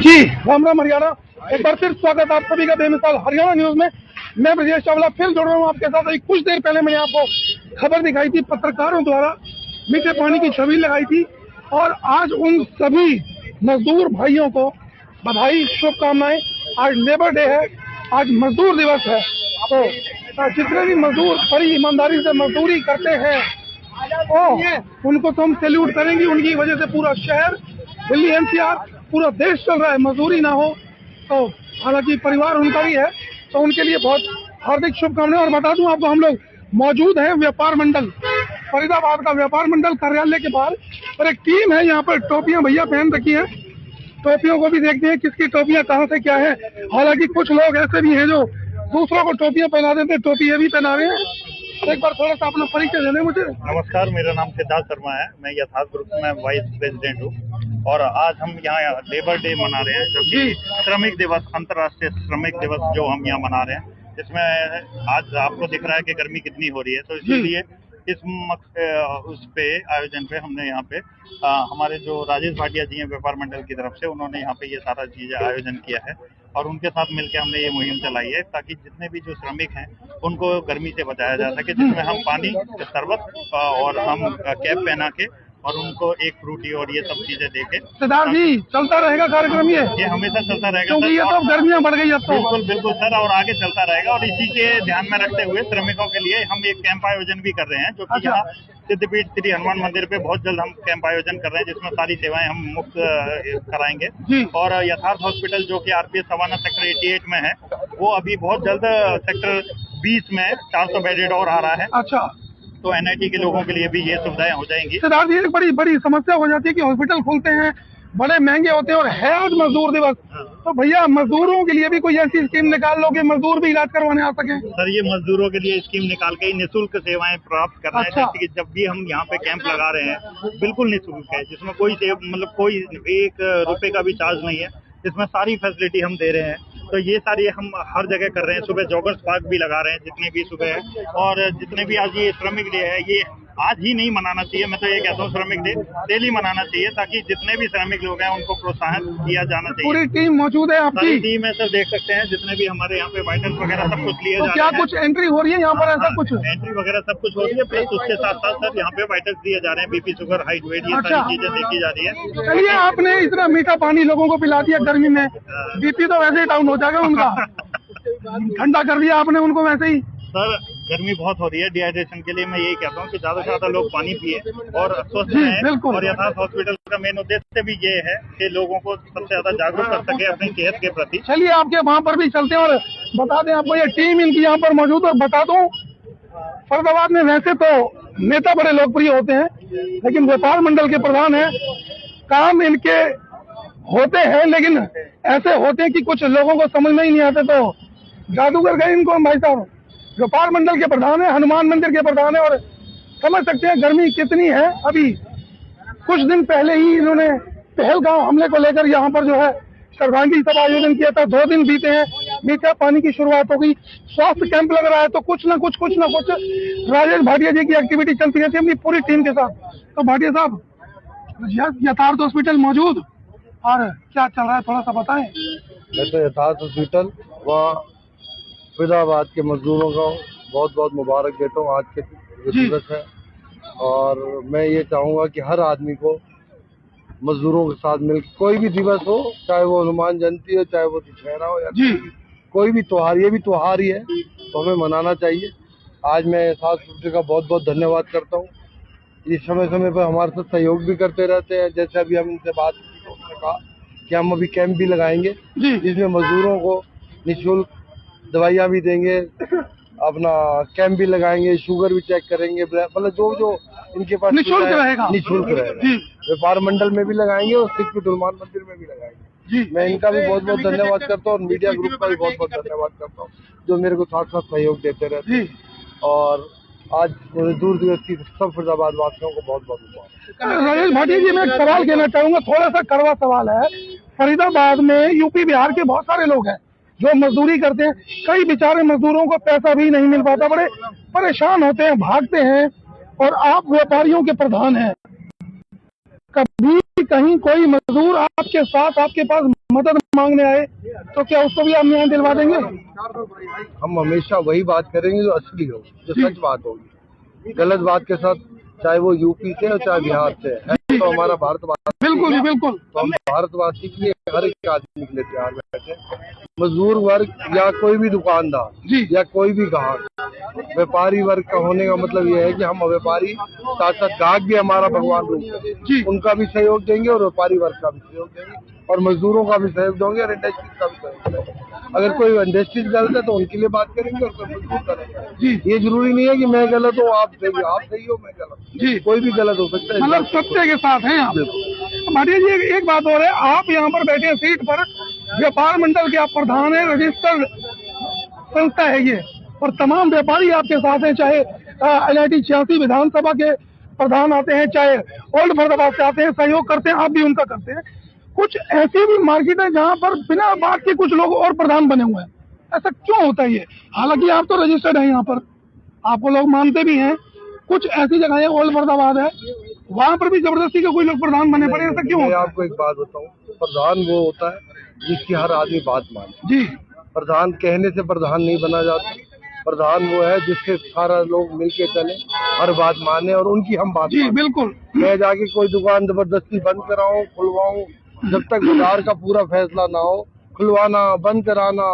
जी राम राम हरियाणा। एक बार फिर स्वागत आप सभी का बेमिसाल हरियाणा न्यूज में। मैं ब्रजेश चावला फिर जुड़ रहा हूँ आपके साथ। अभी कुछ देर पहले मैंने आपको खबर दिखाई थी, पत्रकारों द्वारा मीठे पानी की छबील लगाई थी, और आज उन सभी मजदूर भाइयों को बधाई, शुभकामनाएं। आज लेबर डे है, आज मजदूर दिवस है। तो जितने भी मजदूर बड़ी ईमानदारी से मजदूरी करते हैं उनको तो हम सैल्यूट करेंगे। उनकी वजह से पूरा शहर, दिल्ली एनसीआर, पूरा देश चल रहा है। मजदूरी ना हो तो, हालांकि परिवार उनका ही है, तो उनके लिए बहुत हार्दिक शुभकामनाएं। और बता दूं आपको, हम लोग मौजूद हैं व्यापार मंडल फरीदाबाद का व्यापार मंडल कार्यालय के बाहर, और एक टीम है यहाँ पर। टोपियां भैया पहन रखी हैं, टोपियों को भी देखते हैं किसकी टोपियां कहाँ से क्या है। हालांकि कुछ लोग ऐसे भी हैं जो दूसरों को टोपियां पहना देते हैं, टोपी ये भी पहना रहे हैं। एक बार थोड़ा सा अपना परिचय देने मुझे। नमस्कार, मेरा नाम सिद्धार्थ शर्मा है। मैं यथार्थ ग्रुप में वाइस प्रेसिडेंट हूँ, और आज हम यहाँ लेबर डे मना रहे हैं, जो कि श्रमिक दिवस, अंतर्राष्ट्रीय श्रमिक दिवस जो हम यहाँ मना रहे हैं। जिसमें आज आपको दिख रहा है कि गर्मी कितनी हो रही है, तो इसीलिए इस उस पे आयोजन पे हमने यहाँ पे हमारे जो राजेश भाटिया जी हैं व्यापार मंडल की तरफ से, उन्होंने यहाँ पे ये सारा चीजें आयोजन किया है, और उनके साथ मिलकर हमने ये मुहिम चलाई है, ताकि जितने भी जो श्रमिक हैं उनको गर्मी से बचाया जा सके। जिसमें हम पानी, शरबत और हम कैप पहना के और उनको एक फ्रूटी और ये सब चीजें देके। सरदार जी, चलता रहेगा कार्यक्रम ये हमेशा चलता रहेगा, क्योंकि ये तो गर्मियां बढ़ गई अब तो। बिल्कुल बिल्कुल सर, और आगे चलता रहेगा। और इसी के ध्यान में रखते हुए श्रमिकों के लिए हम एक कैंप आयोजन भी कर रहे हैं, जो कि यहाँ सिद्धपीठ श्री हनुमान मंदिर पे बहुत जल्द हम कैंप आयोजन कर रहे हैं, जिसमें सारी सेवाएं हम मुफ्त कराएंगे। और यथार्थ हॉस्पिटल, जो कि आरपीएस सवाना सेक्टर 88 में है, वो अभी बहुत जल्द सेक्टर 20 में 400 बेडेड और आ रहा है। अच्छा, तो एनआईटी के लोगों के लिए भी ये सुविधाएं हो जाएंगी। सरदार जी, एक बड़ी समस्या हो जाती है कि हॉस्पिटल खुलते हैं, बड़े महंगे होते हैं, और है आज मजदूर दिवस, तो भैया मजदूरों के लिए भी कोई ऐसी स्कीम निकाल लो कि मजदूर भी इलाज करवाने आ सके। सर, ये मजदूरों के लिए स्कीम निकाल के निःशुल्क सेवाएं प्राप्त करना है। जैसे कि जब भी हम यहाँ पे कैंप लगा रहे हैं, बिल्कुल निःशुल्क है, जिसमें कोई कोई 1 रुपए का भी चार्ज नहीं है, जिसमें सारी फैसिलिटी हम दे रहे हैं। तो ये सारी हम हर जगह कर रहे हैं। सुबह जॉगर्स पार्क भी लगा रहे हैं जितने भी सुबह है, और जितने भी आज ये श्रमिक डे है, ये आज ही नहीं मनाना चाहिए। मैं तो ये कहता हूँ श्रमिक डे डेली मनाना चाहिए, ताकि जितने भी श्रमिक लोग हैं उनको प्रोत्साहन किया जाना चाहिए। पूरी टीम मौजूद है आपकी? सारी टीम है सर, देख सकते हैं जितने भी हमारे यहाँ पे वाइटल्स वगैरह सब कुछ लिए जा रहे हैं। क्या कुछ एंट्री हो रही है यहाँ पर? ऐसा कुछ एंट्री वगैरह सब कुछ हो रही है, प्लस उसके साथ साथ सर यहाँ पे वाइटल्स दिए जा रहे हैं, बीपी, शुगर, हाइट, वेट, ये सारी चीजें देखी जा रही है। चलिए, आपने इतना मीठा पानी लोगों को पिला दिया गर्मी में, बीपी तो वैसे ही डाउन हो जाएगा उनका। ठंडा कर दिया आपने उनको वैसे ही। सर, गर्मी बहुत हो रही है, डिहाइड्रेशन के लिए मैं यही कहता हूँ कि ज्यादा से ज्यादा लोग पानी पिए और स्वस्थ रहें। और यथार्थ हॉस्पिटल का मेन उद्देश्य भी ये है कि लोगों को सबसे ज्यादा जागरूक कर सके अपनी सेहत के प्रति। चलिए, आपके वहाँ पर भी चलते हैं और बता दें आपको, ये टीम इनकी यहाँ पर मौजूद है। बता दूं, फरीदाबाद में वैसे तो नेता बड़े लोकप्रिय होते हैं, लेकिन व्यापार मंडल के प्रधान है। काम इनके होते हैं, लेकिन ऐसे होते हैं कि कुछ लोगों को समझ में ही नहीं आते, तो जादूगर गए इनको। भाई साहब व्यापार मंडल के प्रधान है, हनुमान मंदिर के प्रधान है, और समझ सकते हैं गर्मी कितनी है। अभी कुछ दिन पहले ही इन्होंने पहलगांव हमले को लेकर यहाँ पर जो है श्रद्धांजलि सभा आयोजन किया था। 2 दिन बीते हैं, मीठा पानी की शुरुआत हो गई, स्वास्थ्य कैंप लग रहा है, तो कुछ ना कुछ राजेश भाटिया जी की एक्टिविटी चलती रहती है अपनी पूरी टीम के साथ। तो भाटिया साहब, यथार्थ हॉस्पिटल मौजूद, और क्या चल रहा है थोड़ा सा बताएं। मैं तो यथार्थ हॉस्पिटल व फरीदाबाद के मजदूरों को बहुत बहुत मुबारक देता हूँ। आज के दिवस है, और मैं ये चाहूँगा कि हर आदमी को मजदूरों के साथ मिल, कोई भी दिवस हो, चाहे वो हनुमान जयंती हो, चाहे वो दशहरा हो, या कोई भी त्योहार, ये भी त्योहार ही है, तो हमें मनाना चाहिए। आज मैं यथार्थ हॉस्पिटल का बहुत बहुत धन्यवाद करता हूँ। ये समय समय पर हमारे साथ सहयोग भी करते रहते हैं। जैसे अभी हम इनसे बात की तो उन्होंने कहा कि हम अभी कैंप भी लगाएंगे, जिसमें मजदूरों को निःशुल्क दवाइयाँ भी देंगे, अपना कैंप भी लगाएंगे, शुगर भी चेक करेंगे, मतलब जो इनके पास निःशुल्क रहेगा। व्यापार मंडल में भी लगाएंगे और सिद्धपीठ हनुमान मंदिर में भी लगाएंगे। मैं इनका भी बहुत बहुत धन्यवाद करता हूँ, और मीडिया ग्रुप का भी बहुत बहुत धन्यवाद करता हूँ, जो मेरे को साथ साथ सहयोग देते रहते हैं। और आज मजदूर दिवस की सब फरीदाबाद वासियों को बहुत बहुत धन्यवाद। राजेश भाटिया जी, मैं एक सवाल कहना चाहूँगा, थोड़ा सा कड़वा सवाल है। फरीदाबाद में यूपी बिहार के बहुत सारे लोग हैं जो मजदूरी करते हैं। कई बेचारे मजदूरों को पैसा भी नहीं मिल पाता, बड़े परेशान होते हैं, भागते हैं, और आप व्यापारियों के प्रधान हैं, कभी कहीं कोई मजदूर आपके साथ आपके पास मदद मांगने आए तो क्या उसको भी आप न्याय दिलवा देंगे? हम हमेशा वही बात करेंगे जो असली हो, जो सच बात होगी। गलत बात के साथ, चाहे वो यूपी से हो चाहे बिहार से है, तो हमारा भारतवासी। बिल्कुल जी बिल्कुल। तो हम भारतवासी के लिए हर एक आदमी के लिए तैयार बैठे, मजदूर वर्ग या कोई भी दुकानदार जी या कोई भी ग्राहक। व्यापारी वर्ग का होने का मतलब यह है कि हम व्यापारी साथ साथ ग्राहक भी हमारा भगवान रूप है जी। उनका भी सहयोग देंगे और व्यापारी वर्ग का भी सहयोग देंगे और मजदूरों का भी सहयोग देंगे और इंडस्ट्रीज का भी सहयोग देंगे। अगर कोई इंडस्ट्रीज गलत है तो उनके लिए बात करेंगे और कोई मजदूर करेंगे जी। ये जरूरी नहीं है कि मैं गलत हूँ आप सही हो मैं गलत जी। कोई भी गलत हो सकता है। मतलब सत्य के साथ हैं आप। भाटिया जी एक बात और है, आप यहाँ पर बैठे हैं सीट पर, व्यापार मंडल के आप प्रधान है, रजिस्टर्ड संस्था है ये, और तमाम व्यापारी आपके साथ हैं, चाहे NIT 86 विधानसभा के प्रधान आते हैं, चाहे ओल्ड फरीदाबाद से आते हैं, सहयोग करते हैं, आप भी उनका करते हैं। कुछ ऐसी भी मार्केट है जहाँ पर बिना बात के कुछ लोग और प्रधान बने हुए हैं, ऐसा क्यों होता है ये? हालांकि आप तो रजिस्टर्ड हैं यहाँ पर, आपको लोग मानते भी हैं। कुछ ऐसी जगह है, ओल्ड फरीदाबाद है, वहाँ पर भी जबरदस्ती के कोई लोग प्रधान बने पड़े, ऐसा क्यों मैं होता है? आपको एक बात बताऊं, प्रधान वो होता है जिसकी हर आदमी बात माने। जी प्रधान कहने से प्रधान नहीं बना जाता, प्रधान वो है जिससे सारा लोग मिलके चले, हर बात माने और उनकी हम बात जी माने। बिल्कुल। मैं जाके कोई दुकान जबरदस्ती बंद कराऊं खुलवाऊं, जब तक बाजार का पूरा फैसला ना हो, खुलवाना बंद कराना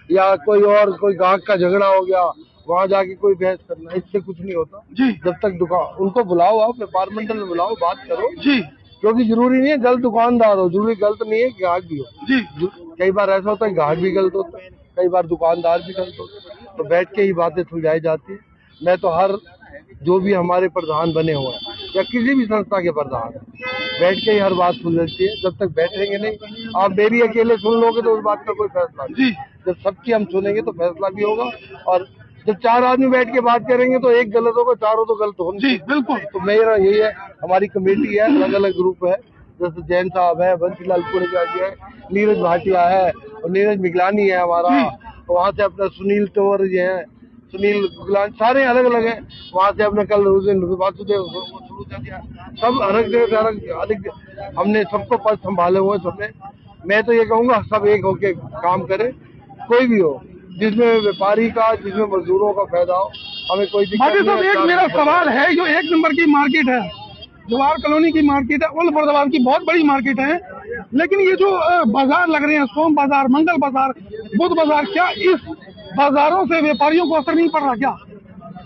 या कोई ग्राहक का झगड़ा हो गया वहाँ जाके कोई बहस करना, इससे कुछ नहीं होता। जी जब तक दुकान उनको बुलाओ, आप व्यापार मंडल में बुलाओ, बात करो। जी क्योंकि जरूरी नहीं है गलत दुकानदार हो, जरूरी गलत नहीं है ग्राहक भी हो। जी कई बार ऐसा होता है ग्राहक भी गलत होता है, कई बार दुकानदार भी गलत होता है, तो बैठ के ही बातें सुलझाई जाती है। मैं तो हर जो भी हमारे प्रधान बने हुए हैं या किसी भी संस्था के प्रधान बैठ के ही हर बात सुलझती है। जब तक बैठेंगे नहीं, आप मेरी अकेले सुन लोगे तो उस बात का कोई फैसला नहीं। जी जब सबकी हम सुनेंगे तो फैसला भी होगा, और जब चार आदमी बैठ के बात करेंगे तो एक गलत होगा, चारों तो गलत होंगे। जी बिल्कुल। तो मेरा यही है, हमारी कमेटी है, अलग अलग ग्रुप है, जैसे जैन साहब है, बंसीलाल पुणेजा जी है, नीरज भाटिया है और नीरज मिगलानी है हमारा, वहाँ से अपना सुनील तोवर जी है, सुनील गुलान, सारे अलग अलग हैं। वहाँ से अपने कल वासुदेव सब अलग हमने सबको पद संभाले हुए सबने। मैं तो ये कहूँगा सब एक होके काम करे, कोई भी हो, जिसमें व्यापारी का जिसमें मजदूरों का फायदा हो, हमें कोई दिक्कत भाटिया साहब नहीं है। एक मेरा सवाल है, जो 1 नंबर की मार्केट है, जवाहर कॉलोनी की मार्केट है, ओल्ड फरीदाबाद की बहुत बड़ी मार्केट है, लेकिन ये जो बाजार लग रहे हैं, सोम बाजार, मंगल बाजार, बुध बाजार, क्या इस बाजारों से व्यापारियों को असर नहीं पड़ रहा क्या?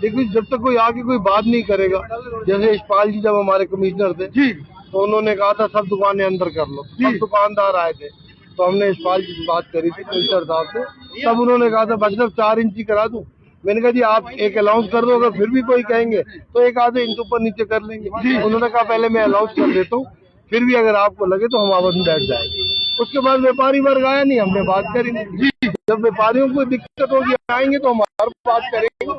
देखिए जब तक कोई आगे कोई बात नहीं करेगा, जैसे यशपाल जी जब हमारे कमिश्नर थे जी तो उन्होंने कहा था सब दुकानें अंदर कर लो, सब दुकानदार आए थे, तो हमने यशपाल जी से बात करी थी कमिश्नर साहब से, तब उन्होंने कहा था बस सिर्फ 4 इंची करा दूं। मैंने कहा जी आप एक अलाउंस कर दो, अगर फिर भी कोई कहेंगे तो 1 आधे इंच ऊपर नीचे कर लेंगे। उन्होंने कहा पहले मैं अलाउंस कर देता हूँ, फिर भी अगर आपको लगे तो हम आपस में बैठ जाएंगे। उसके बाद व्यापारी वर्ग आया नहीं, हमने बात करी नहीं। जब व्यापारियों को दिक्कत होगी आएंगे तो हम और बात करेंगे,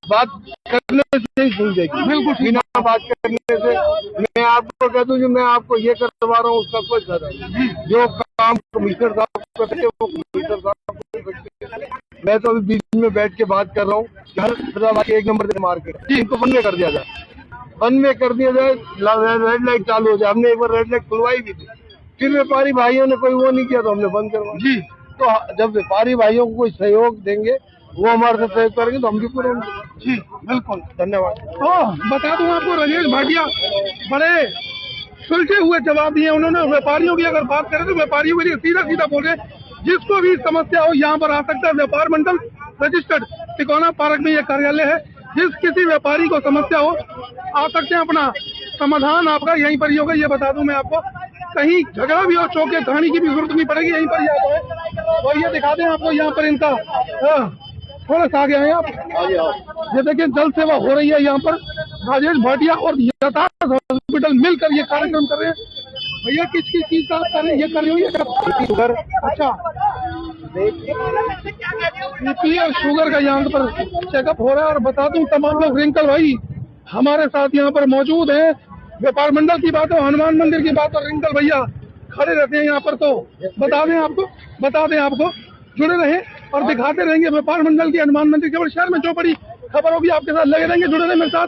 बात करने से ही सुन जाएगी, बिल्कुल बिना बात करने से। मैं आपको कह दूं जो मैं आपको ये करवा रहा हूँ उसका कोई फायदा नहीं, जो काम कमिश्नर साहब करते हैं वो कमिश्नर साहब कर सकते हैं। मैं तो अभी बीच में बैठ के बात कर रहा हूँ, हर फरीदाबाद 1 नंबर के मार्केट इनको बंद में कर दिया जाए, बंद में कर दिया जाए, रेड लाइट चालू हो जाए। हमने एक बार रेड लाइट खुलवाई भी थी, फिर व्यापारी भाइयों ने कोई वो नहीं किया तो हमने बंद करवा जी। तो जब व्यापारी भाइयों को कोई सहयोग देंगे, वो हमारे साथ सहयोग करेंगे तो हम भी पूरे जी बिल्कुल। धन्यवाद। तो बता दूं आपको, राजेश भाटिया बड़े सुलझे हुए जवाब दिए उन्होंने। व्यापारियों की अगर बात करें तो व्यापारियों के लिए सीधा सीधा बोल रहे, जिसको भी समस्या हो यहाँ पर आ सकता है। व्यापार मंडल रजिस्टर्ड तिकोना पार्क में यह कार्यालय है, जिस किसी व्यापारी को समस्या हो आ सकते हैं, अपना समाधान आपका यहीं पर ही होगा। ये बता दूं मैं आपको, कहीं झगड़ा भी हो, चौके धानी की भी जरूरत नहीं पड़ेगी, यहीं पर ही आप है। और ये दिखा दें आपको यहाँ पर इनका थोड़ा सा आगे आए आप, ये देखिए जल सेवा हो रही है यहाँ पर। राजेश भाटिया और यथार्थ हॉस्पिटल मिलकर ये कार्यक्रम कर रहे हैं। भैया किस चीज का कर रहे हैं? ये कर रही है शुगर। अच्छा, बीपी और शुगर का यहाँ पर चेकअप हो रहा है। और बता दूं तमाम लोग, रिंकल भाई हमारे साथ यहाँ पर मौजूद हैं। व्यापार मंडल की बात हो, हनुमान मंदिर की बात हो, रिंकल भैया खड़े रहते हैं यहाँ पर। तो बता दें आपको जुड़े रहे और दिखाते रहेंगे व्यापार मंडल की, हनुमान मंदिर के। शहर में जो बड़ी खबर होगी आपके साथ लगे रहेंगे, जुड़े रहे मेरे साथ।